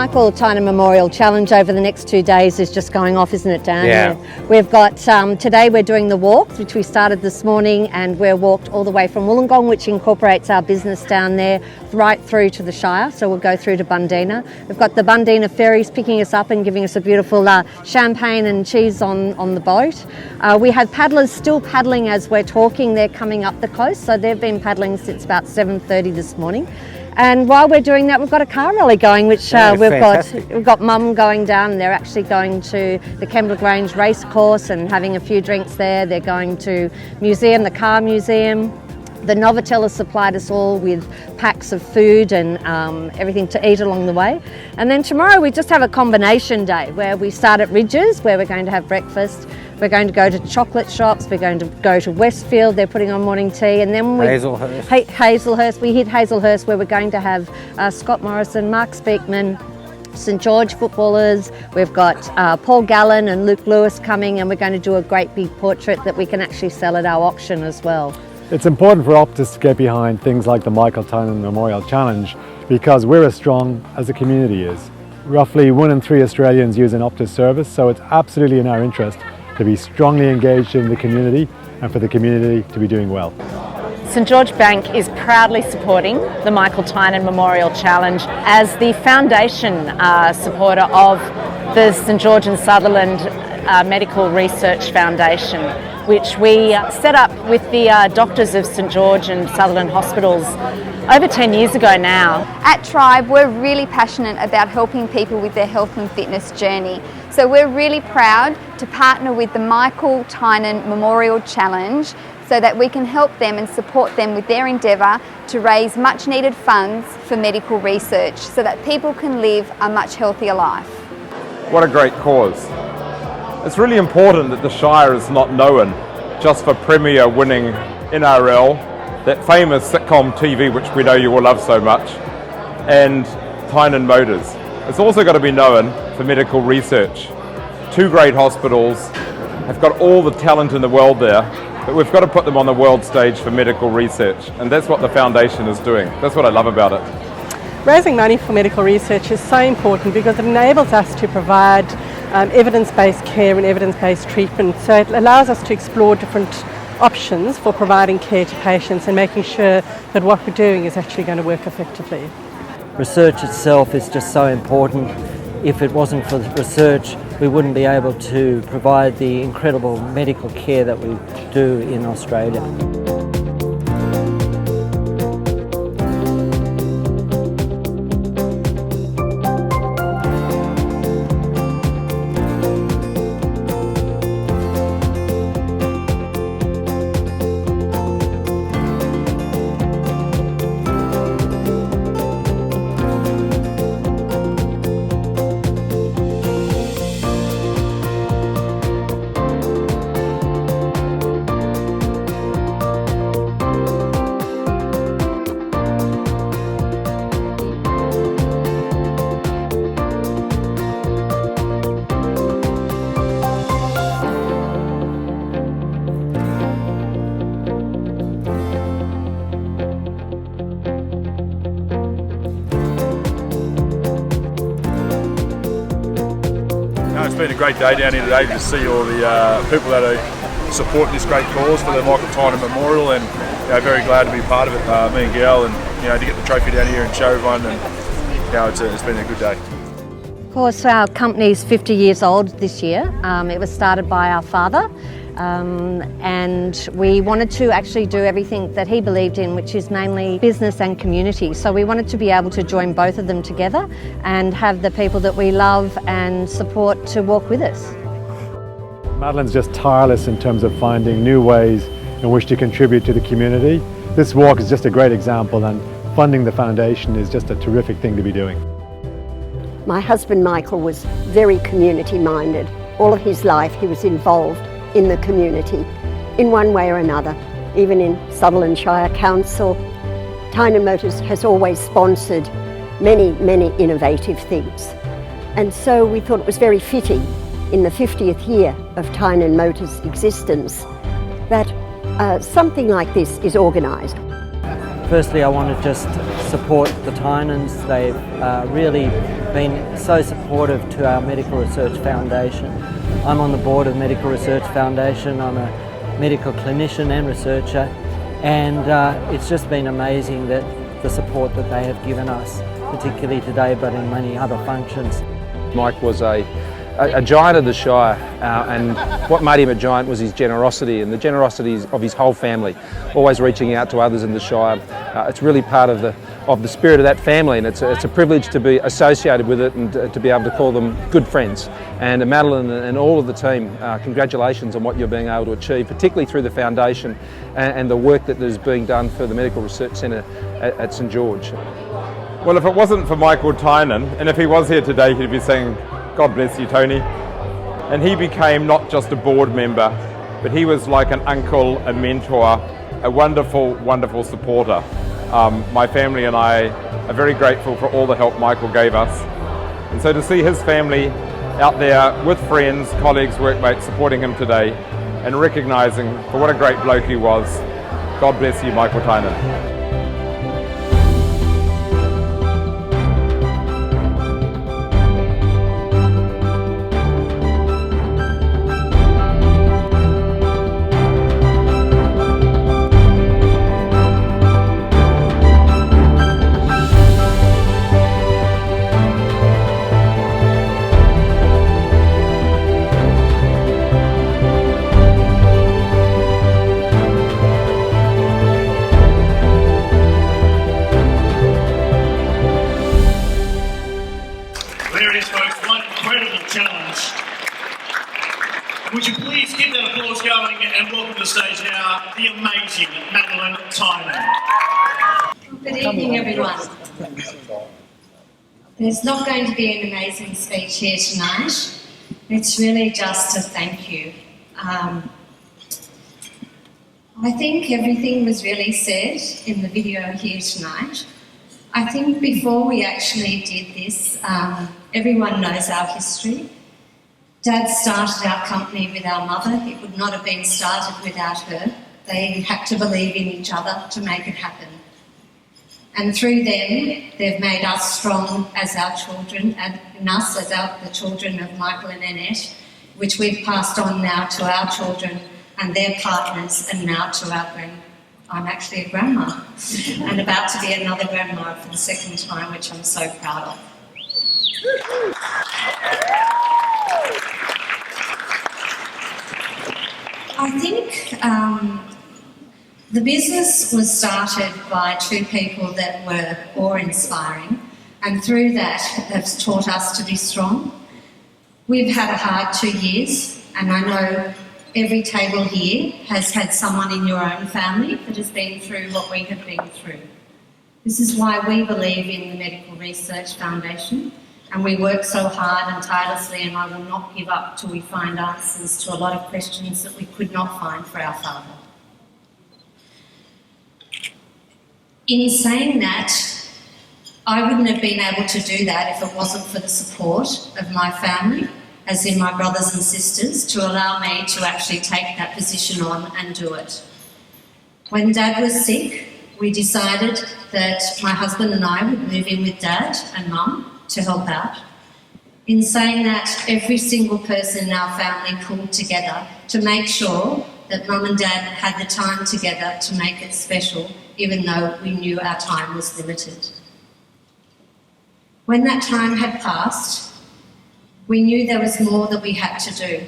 Michael Tynan Memorial Challenge over the next 2 days is just going off, isn't it, Dan? Yeah. We've got, today we're doing the walk, which we started this morning, and we're walked all the way from Wollongong, which incorporates our business down there, right through to the Shire, so we'll go through to Bundeena. We've got the Bundeena ferries picking us up and giving us a beautiful champagne and cheese on the boat. We have paddlers still paddling as we're talking. They're coming up the coast, so they've been paddling since about 7:30 this morning. And while we're doing that, we've got a car rally going, which we've got Mum going down, and they're actually going to the Kembla Grange race course and having a few drinks there. They're going to museum, the car museum. The Novotel has supplied us all with packs of food and everything to eat along the way. And then tomorrow we just have a combination day where we start at Ridges, where we're going to have breakfast. We're going to go to chocolate shops. We're going to go to Westfield. They're putting on morning tea. And then Hazelhurst. We hit Hazelhurst, where we're going to have Scott Morrison, Mark Speakman, St George footballers. We've got Paul Gallen and Luke Lewis coming, and we're going to do a great big portrait that we can actually sell at our auction as well. It's important for Optus to get behind things like the Michael Tynan Memorial Challenge because we're as strong as the community is. Roughly 1 in 3 Australians use an Optus service, so it's absolutely in our interest to be strongly engaged in the community and for the community to be doing well. St George Bank is proudly supporting the Michael Tynan Memorial Challenge as the foundation supporter of the St George and Sutherland Medical Research Foundation, which we set up with the doctors of St George and Sutherland hospitals over 10 years ago now. At Tribe, we're really passionate about helping people with their health and fitness journey. So we're really proud to partner with the Michael Tynan Memorial Challenge so that we can help them and support them with their endeavour to raise much needed funds for medical research so that people can live a much healthier life. What a great cause. It's really important that the Shire is not known just for Premier winning NRL, that famous sitcom TV which we know you will love so much, and Tynan Motors. It's also got to be known for medical research. 2 great hospitals have got all the talent in the world there, but we've got to put them on the world stage for medical research, and that's what the foundation is doing. That's what I love about it. Raising money for medical research is so important because it enables us to provide evidence-based care and evidence-based treatment. So it allows us to explore different options for providing care to patients and making sure that what we're doing is actually going to work effectively. Research itself is just so important. If it wasn't for the research, we wouldn't be able to provide the incredible medical care that we do in Australia. It's been a great day down here today to see all the people that are supporting this great cause for the Michael Tynan Memorial, and very glad to be part of it. Me and Gail, and to get the trophy down here and show everyone, and it's been a good day. Of course, our company's 50 years old this year. It was started by our father. And we wanted to actually do everything that he believed in, which is mainly business and community. So we wanted to be able to join both of them together and have the people that we love and support to walk with us. Madeline's just tireless in terms of finding new ways in which to contribute to the community. This walk is just a great example, and funding the foundation is just a terrific thing to be doing. My husband Michael was very community minded. All of his life he was involved in the community in one way or another. Even in Sutherland Shire Council, Tynan Motors has always sponsored many innovative things. And so we thought it was very fitting in the 50th year of Tynan Motors' existence that something like this is organised. Firstly, I want to just support the Tynans. They've really been so supportive to our Medical Research Foundation. I'm on the board of Medical Research Foundation. I'm a medical clinician and researcher, and it's just been amazing that the support that they have given us, particularly today, but in many other functions. Mike was a giant of the Shire, and what made him a giant was his generosity and the generosity of his whole family, always reaching out to others in the Shire. It's really part of the spirit of that family, and it's a privilege to be associated with it and to be able to call them good friends. And Madeline and all of the team, congratulations on what you're being able to achieve, particularly through the foundation and the work that is being done for the Medical Research Centre at St George. Well, if it wasn't for Michael Tynan, and if he was here today, he'd be saying, God bless you, Tony. And he became not just a board member, but he was like an uncle, a mentor, a wonderful, wonderful supporter. My family and I are very grateful for all the help Michael gave us. And so to see his family out there with friends, colleagues, workmates supporting him today and recognising for what a great bloke he was, God bless you, Michael Tynan. Would you please keep that applause going and welcome to the stage now the amazing Madeline Tynan. Good evening, everyone. There's not going to be an amazing speech here tonight. It's really just a thank you. I think everything was really said in the video here tonight. I think before we actually did this, everyone knows our history. Dad started our company with our mother. It would not have been started without her. They had to believe in each other to make it happen. And through them, they've made us strong as our children, and us as the children of Michael and Annette, which we've passed on now to our children and their partners, and now to our I'm actually a grandma, and about to be another grandma for the second time, which I'm so proud of. I think the business was started by two people that were awe-inspiring, and through that have taught us to be strong. We've had a hard 2 years, and I know every table here has had someone in your own family that has been through what we have been through. This is why we believe in the Medical Research Foundation, and we work so hard and tirelessly, and I will not give up till we find answers to a lot of questions that we could not find for our father. In saying that, I wouldn't have been able to do that if it wasn't for the support of my family, as in my brothers and sisters, to allow me to actually take that position on and do it. When Dad was sick, we decided that my husband and I would move in with Dad and Mum to help out. In saying that, every single person in our family pulled together to make sure that Mum and Dad had the time together to make it special, even though we knew our time was limited. When that time had passed, we knew there was more that we had to do.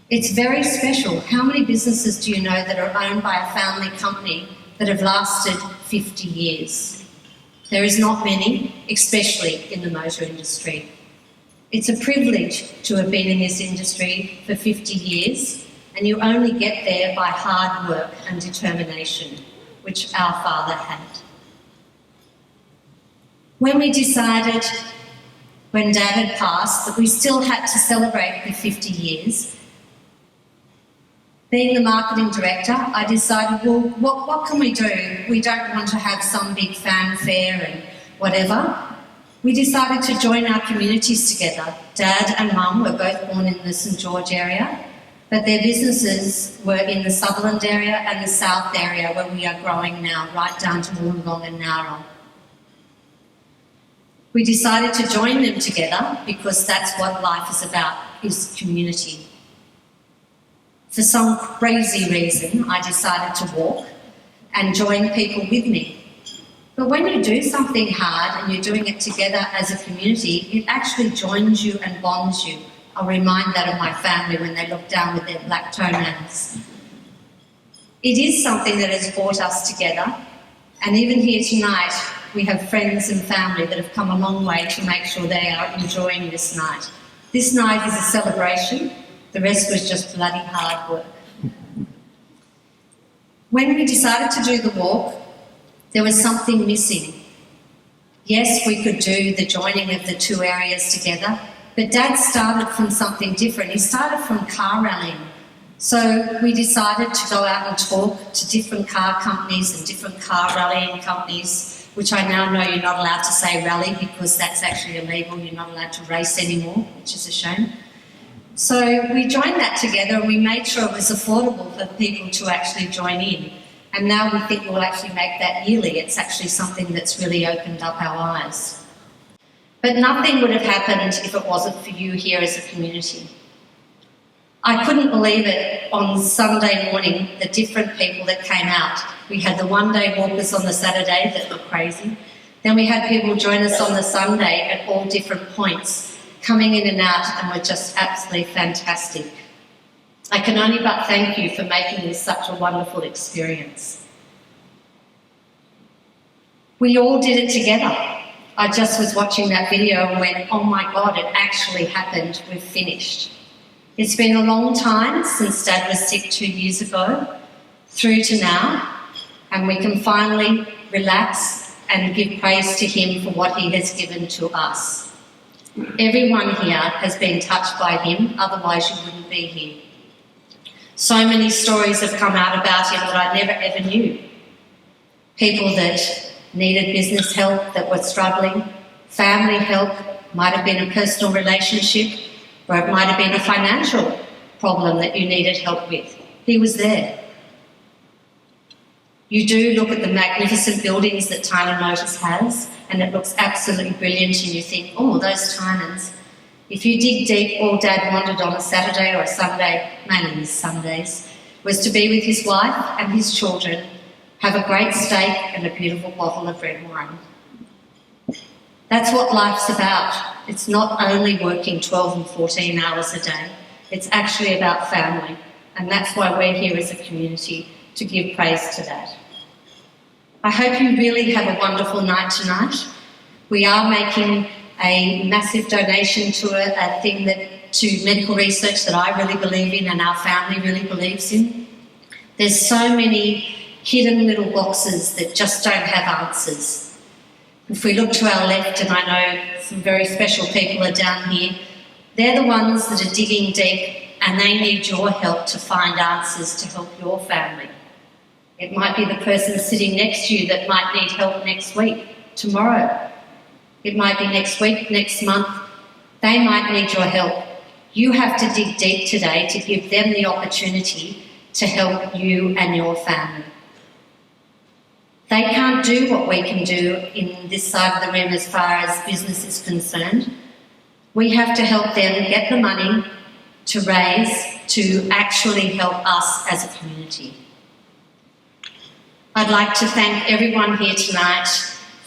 It's very special. How many businesses do you know that are owned by a family company that have lasted 50 years? There is not many, especially in the motor industry. It's a privilege to have been in this industry for 50 years, and you only get there by hard work and determination, which our father had. When we decided, when Dad had passed, that we still had to celebrate the 50 years, being the marketing director, I decided, well, what can we do? We don't want to have some big fanfare and whatever. We decided to join our communities together. Dad and Mum were both born in the St George area. but their businesses were in the Sutherland area and the South area where we are growing now, right down to Wollongong and Nowra. We decided to join them together because that's what life is about, is community. For some crazy reason, I decided to walk and join people with me. But when you do something hard and you're doing it together as a community, it actually joins you and bonds you. I'll remind that of my family when they look down with their black toenails. It is something that has brought us together, and even here tonight, we have friends and family that have come a long way to make sure they are enjoying this night. This night is a celebration. The rest was just bloody hard work. When we decided to do the walk, there was something missing. Yes, we could do the joining of the two areas together, but Dad started from something different. He started from car rallying. So we decided to go out and talk to different car companies and different car rallying companies, which I now know you're not allowed to say rally because that's actually illegal. You're not allowed to race anymore, which is a shame. So we joined that together and we made sure it was affordable for people to actually join in. And now we think we'll actually make that yearly. It's actually something that's really opened up our eyes. But nothing would have happened if it wasn't for you here as a community. I couldn't believe it on Sunday morning, the different people that came out. We had the one-day walkers on the Saturday that were crazy. Then we had people join us on the Sunday at all different points, coming in and out, and were just absolutely fantastic. I can only but thank you for making this such a wonderful experience. We all did it together. I just was watching that video and went, oh my God, it actually happened, we've finished. It's been a long time since Dad was sick 2 years ago, through to now, and we can finally relax and give praise to him for what he has given to us. Everyone here has been touched by him, otherwise you wouldn't be here. So many stories have come out about him that I never ever knew. People that needed business help, that were struggling, family help, might have been a personal relationship, or it might have been a financial problem that you needed help with. He was there. You do look at the magnificent buildings that Tynan Motors has, and it looks absolutely brilliant, and you think, oh, those Tynans. If you dig deep, all Dad wanted on a Saturday or a Sunday, mainly Sundays, was to be with his wife and his children, have a great steak and a beautiful bottle of red wine. That's what life's about. It's not only working 12 and 14 hours a day, it's actually about family, and that's why we're here as a community to give praise to that. I hope you really have a wonderful night tonight. We are making a massive donation to a thing to medical research that I really believe in and our family really believes in. There's so many hidden little boxes that just don't have answers. If we look to our left, and I know some very special people are down here, they're the ones that are digging deep and they need your help to find answers to help your family. It might be the person sitting next to you that might need help next week, tomorrow. It might be next week, next month. They might need your help. You have to dig deep today to give them the opportunity to help you and your family. They can't do what we can do in this side of the room as far as business is concerned. We have to help them get the money to raise to actually help us as a community. I'd like to thank everyone here tonight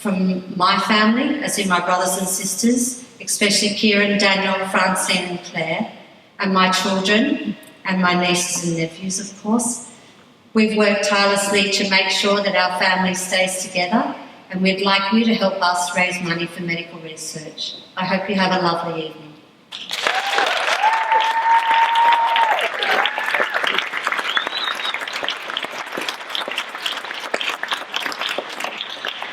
from my family, as in my brothers and sisters, especially Kieran, Daniel, Francine and Claire, and my children and my nieces and nephews, of course. We've worked tirelessly to make sure that our family stays together, and we'd like you to help us raise money for medical research. I hope you have a lovely evening.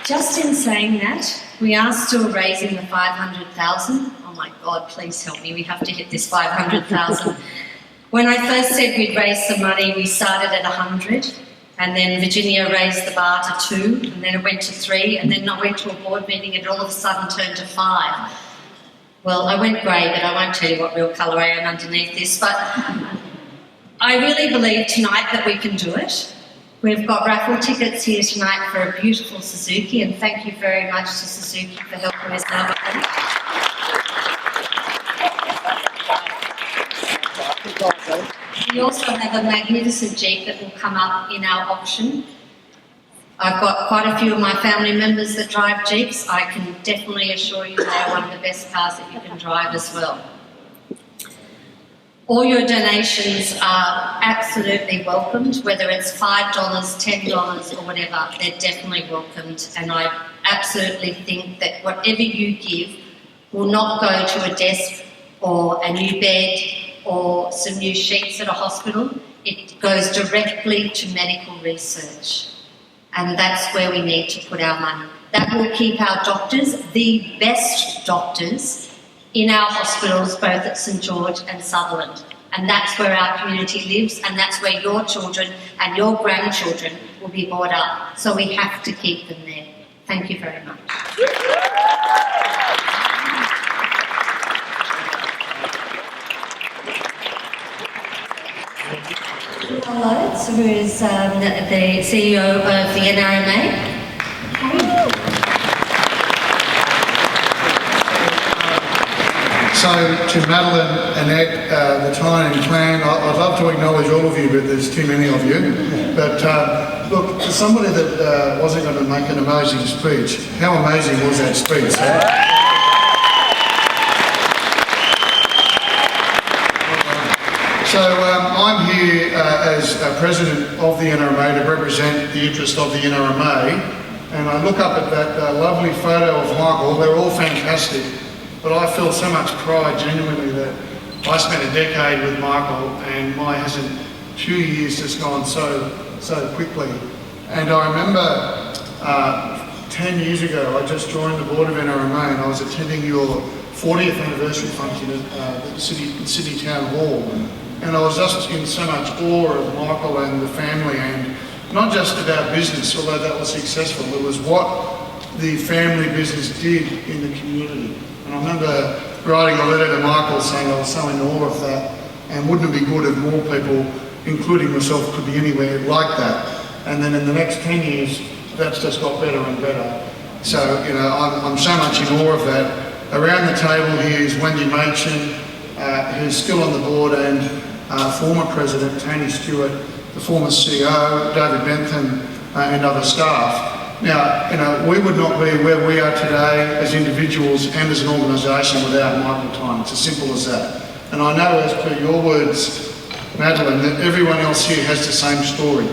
Just in saying that, we are still raising the 500,000. Oh my God, please help me, we have to hit this 500,000. When I first said we'd raise some money, we started at 100, and then Virginia raised the bar to 2, and then it went to 3, and then I went to a board meeting and it all of a sudden turned to 5. Well, I went grey, but I won't tell you what real colour I am underneath this, but I really believe tonight that we can do it. We've got raffle tickets here tonight for a beautiful Suzuki, and thank you very much to Suzuki for helping us out. We also have a magnificent Jeep that will come up in our auction. I've got quite a few of my family members that drive Jeeps. I can definitely assure you they're one of the best cars that you can drive as well. All your donations are absolutely welcomed, whether it's $5, $10 or whatever, they're definitely welcomed. And I absolutely think that whatever you give will not go to a desk or a new bed or some new sheets at a hospital. It goes directly to medical research. And that's where we need to put our money. That will keep our doctors, the best doctors, in our hospitals, both at St George and Sutherland. And that's where our community lives, and that's where your children and your grandchildren will be brought up. So we have to keep them there. Thank you very much. Loads, who is the CEO of the NRMA. So to Madeline, Annette, the Tynan clan, I'd love to acknowledge all of you, but there's too many of you. But look, for somebody that wasn't going to make an amazing speech, how amazing was that speech? So I'm here as President of the NRMA to represent the interest of the NRMA, and I look up at that lovely photo of Michael. They're all fantastic. But I feel so much pride, genuinely, that I spent a decade with Michael, and my hasn't 2 years just gone so quickly. And I remember 10 years ago, I just joined the board of NRMA, and I was attending your 40th anniversary function at the City Town Hall, and I was just in so much awe of Michael and the family, and not just about business, although that was successful. It was what the family business did in the community. And I remember writing a letter to Michael saying I was so in awe of that, and wouldn't it be good if more people, including myself, could be anywhere like that. And then in the next 10 years, that's just got better and better. So, you know, I'm so much in awe of that. Around the table here is Wendy Machin, who's still on the board, and former President Tony Stewart, the former CEO, David Bentham, and other staff. Now, you know, we would not be where we are today as individuals and as an organisation without Michael Tynan. It's as simple as that. And I know, as per your words, Madeline, that everyone else here has the same story.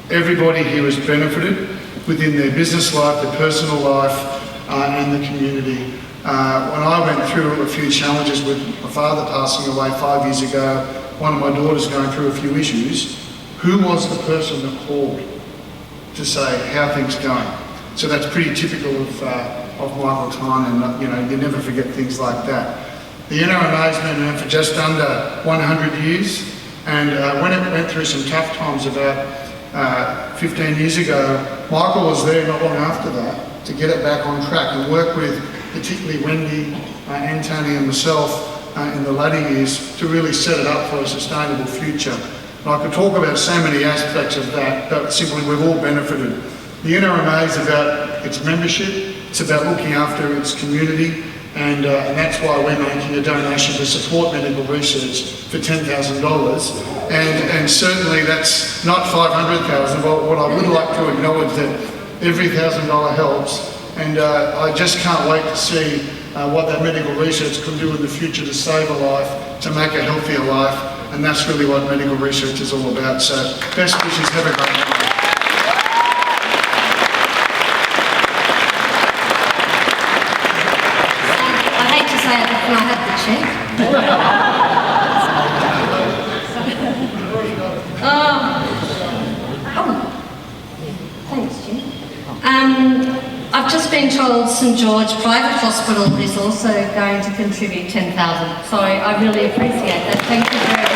Everybody here has benefited within their business life, their personal life, and the community. When I went through a few challenges with my father passing away 5 years ago, one of my daughters going through a few issues, who was the person that called to say how things are going? So that's pretty typical of Michael Tynan. You know, you never forget things like that. The NRMA's been around for just under 100 years, and when it went through some tough times about 15 years ago, Michael was there not long after that to get it back on track and work with particularly Wendy, Tony and myself in the latter years to really set it up for a sustainable future. And I could talk about so many aspects of that, but simply we've all benefited. The NRMA is about its membership, it's about looking after its community, and that's why we're making a donation to support medical research for $10,000. And certainly that's not $500,000, but what I would like to acknowledge that every $1,000 helps, and I just can't wait to see what that medical research can do in the future to save a life, to make a healthier life, and that's really what medical research is all about. So best wishes, have a great night. I hate to say it, but can I have the check? Thanks, Jim. I've just been told St George Private Hospital is also going to contribute $10,000. So I really appreciate that. Thank you very much.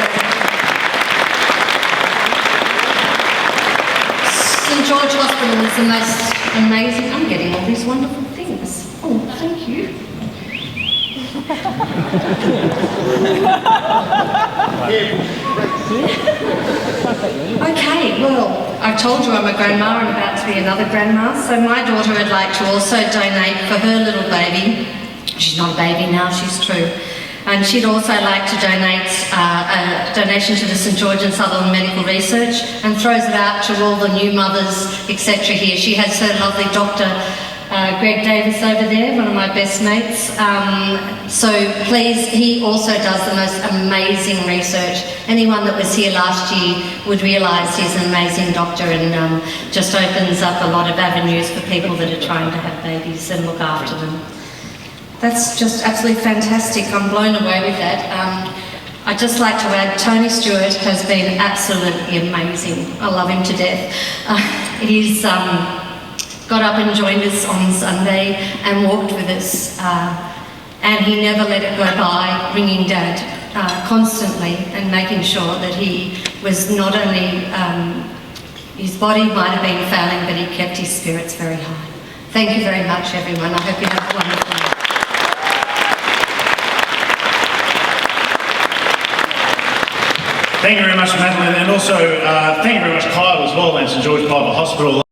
St George Hospital is the most amazing. I'm getting all these wonderful things. Oh, thank you. Here. Okay, well, I told you I'm a grandma and about to be another grandma, so my daughter would like to also donate for her little baby. She's not a baby now, she's 2. And she'd also like to donate a donation to the St George and Sutherland Medical Research, and throws it out to all the new mothers, etc. here. She has her lovely doctor, Greg Davis over there, one of my best mates. So please, he also does the most amazing research. Anyone that was here last year would realise he's an amazing doctor, and just opens up a lot of avenues for people that are trying to have babies and look after them. That's just absolutely fantastic. I'm blown away with that. I'd just like to add, Tony Stewart has been absolutely amazing. I love him to death. He's got up and joined us on Sunday and walked with us, and he never let it go by, ringing Dad constantly and making sure that he was not only, his body might have been failing, but he kept his spirits very high. Thank you very much, everyone. I hope you have a wonderful night. Thank you very much, Madeline, and also thank you very much, Kyle, as well, and St George Private Hospital.